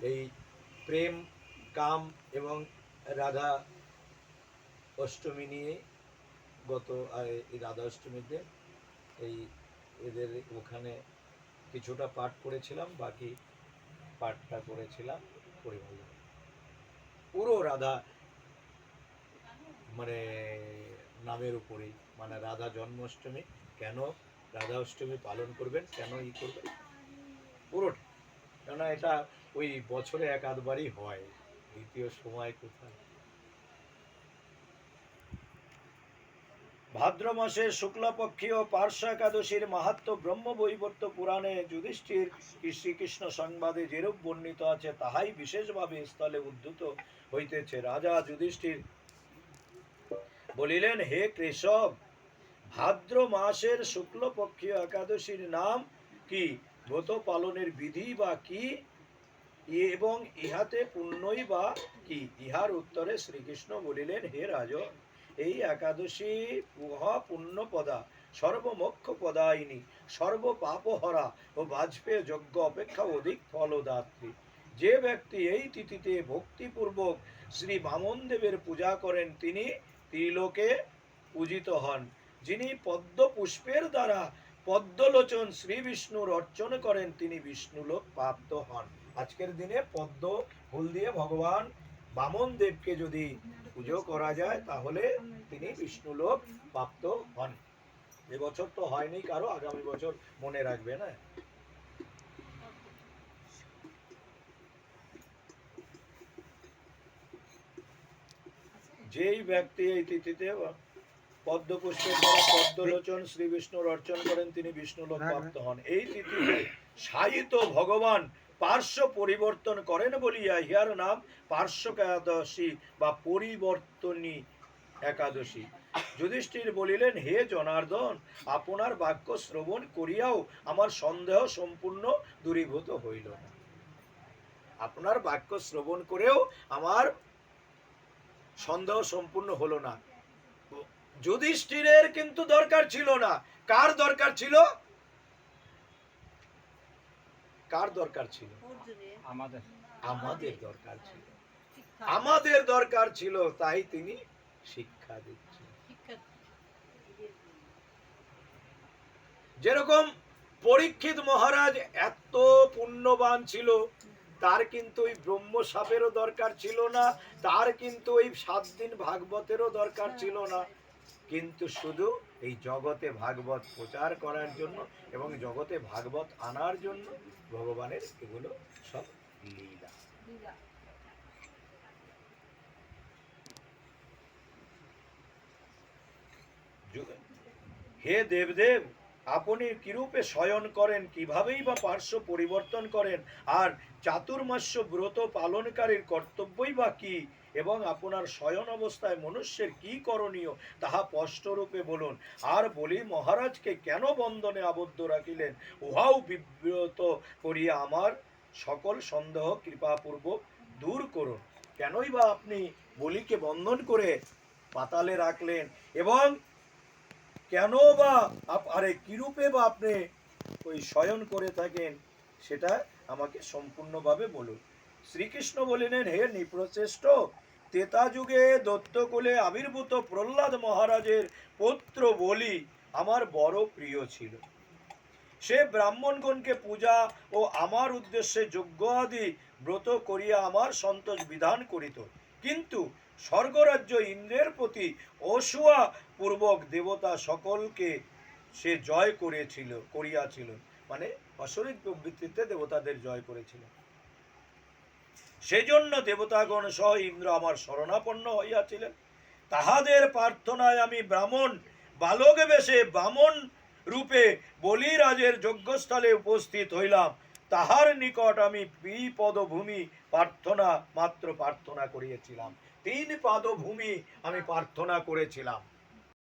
এই প্রেম, কাম এবং রাধা অষ্টমী নিয়ে এই রাধা অষ্টমীতে এই এদের ওখানে কিছুটা পাঠ করেছিলাম, বাকি পাঠটা করেছিলাম পরিমল। পুরো রাধা মানে নামের উপরেই, মানে রাধা জন্মাষ্টমী কেন, রাধা অষ্টমী পালন করবেন, কেন করবেন পুরোটা। কেননা এটা ওই বছরে এক আধবারই হয়, দ্বিতীয় সময় কোথায়। ভাদ্র মাসের শুক্লপক্ষীয় পার্শ্ব একাদশীর মাহাত্ম্য ব্রহ্মবৈবর্ত পুরাণে যুধিষ্ঠির শ্রীকৃষ্ণ সংবাদে যেরূপ বর্ণিত আছে তাহাই বিশেষভাবে স্থলে উদ্ধৃত হইতেছে। রাজা যুধিষ্ঠির বলিলেন, হে কেশব, ভাদ্র মাসের শুক্লপক্ষীয় একাদশীর নাম কি, ব্রত পালনের বিধি বা কি, এবং ইহাতে পুণ্যই বা কি? ইহার উত্তরে শ্রীকৃষ্ণ বলিলেন, হে রাজন, এই একাদশী মহা পুণ্যপদা, সর্বমোক্ষ পদায়িনী, সর্ব পাপহরা ও বাজপেয় যজ্ঞ অপেক্ষা অধিক ফলদাত্রী। যে ব্যক্তি এই তিথিতে ভক্তিপূর্বক শ্রী বামন দেবের পূজা করেন তিনি ত্রিলোকে পূজিত হন। যিনি পদ্ম পুষ্পের দ্বারা পদ্মলোচন শ্রী বিষ্ণুর অর্চন করেন তিনি বিষ্ণুলোক প্রাপ্ত হন। আজকের দিনে পদ্ম ফুল দিয়ে ভগবান বামন দেবকে যদি পুজো করা যায় তাহলে তিনি বিষ্ণুলোক প্রাপ্ত হন। এবছর তো হয়নি কারো, আগামী বছর মনে রাখবে না। যেই ব্যক্তি এই তিথিতে পদ্ম পুষ্পের দ্বারা পদ্মলোচন শ্রী বিষ্ণুর অর্চন করেন তিনি বিষ্ণুলোক প্রাপ্ত হন। এই তিথিতে সাহিত্য ভগবান পার্শ্ব পরিবর্তন করেন বলিয়া ইহার নাম পার্শ্ব একাদশী বা পরিবর্তনী একাদশী। যুধিষ্ঠির বলিলেন, হে জনার্দন, আপনার বাক্য শ্রবণ করিয়াও আমার সন্দেহ সম্পূর্ণ দূরীভূত হইল না। আপনার বাক্য শ্রবণ করেও আমার সন্দেহ সম্পূর্ণ হলো না। যুধিষ্ঠিরের কিন্তু দরকার ছিল না। কার দরকার ছিল? কার দরকার ছিল? আমাদের দরকার ছিল। আমাদের দরকার ছিল, তাই তিনি শিক্ষা দিচ্ছেন। যেরকম পরীক্ষিত মহারাজ এত পুণ্যবান ছিল, তার কিন্তু ওই ব্রহ্ম সাপেরও দরকার ছিল না, তার কিন্তু ওই 7 দিন ভাগবতেরও দরকার ছিল না, কিন্তু শুধু এই জগতে ভাগবত প্রচার করার জন্য এবং জগতে ভাগবত আনার জন্য ভগবানের এগুলো সব লীলা। হে দেবদেব, আপনি কিরূপে শয়ন করেন, কিভাবেই বা পার্শ্ব পরিবর্তন করেন, আর চাতুর্মাস্য ব্রত পালনকারীর কর্তব্যই বা কি, এবং আপনার শয়ন অবস্থায় মনুষ্যের কি করণীয় তাহা স্পষ্টরূপে বলুন। আর বলি, মহারাজকে কেন বন্ধনে আবদ্ধ রাখিলেন, উহাও বিব্রত করিয়া আমার সকল সন্দেহ কৃপাপূর্বক দূর করুন। কেনই বা আপনি বলিকে বন্ধন করে পাতালে রাখলেন, এবং কেন বা আরে কিরূপে বা আপনি ওই শয়ন করে থাকেন, সেটা আমাকে সম্পূর্ণভাবে বলুন। শ্রীকৃষ্ণ বলিলেন, হে নৃপশ্রেষ্ঠ, ত্রেতা যুগে দত্তকুলে আবির্ভূত প্রহ্লাদ মহারাজের পুত্র বলি আমার বড় প্রিয় ছিল। সে ব্রাহ্মণগণকে পূজা ও আমার উদ্দেশ্যে যজ্ঞ আদি ব্রত করিয়া আমার সন্তোষ বিধান করিত, কিন্তু স্বর্গরাজ্য ইন্দ্রের প্রতি অসূয়া পূর্বক দেবতা সকলকে সে জয় করিয়াছিল, মানে অশরীর প্রবৃত্তিতে দেবতাদের জয় করেছিল। সেজন্য দেবতাগণ সহ ইন্দ্র আমার শরণাপন্ন হইয়াছিলেন। তাহাদের প্রার্থনায় আমি ব্রাহ্মণ বালক বেশে বামন রূপে বলিরাজের যজ্ঞস্থলে উপস্থিত হইলাম। তাহার নিকট আমি বিপদভূমি প্রার্থনা করিয়াছিলাম। 3 পাদভূমি আমি প্রার্থনা করেছিলাম।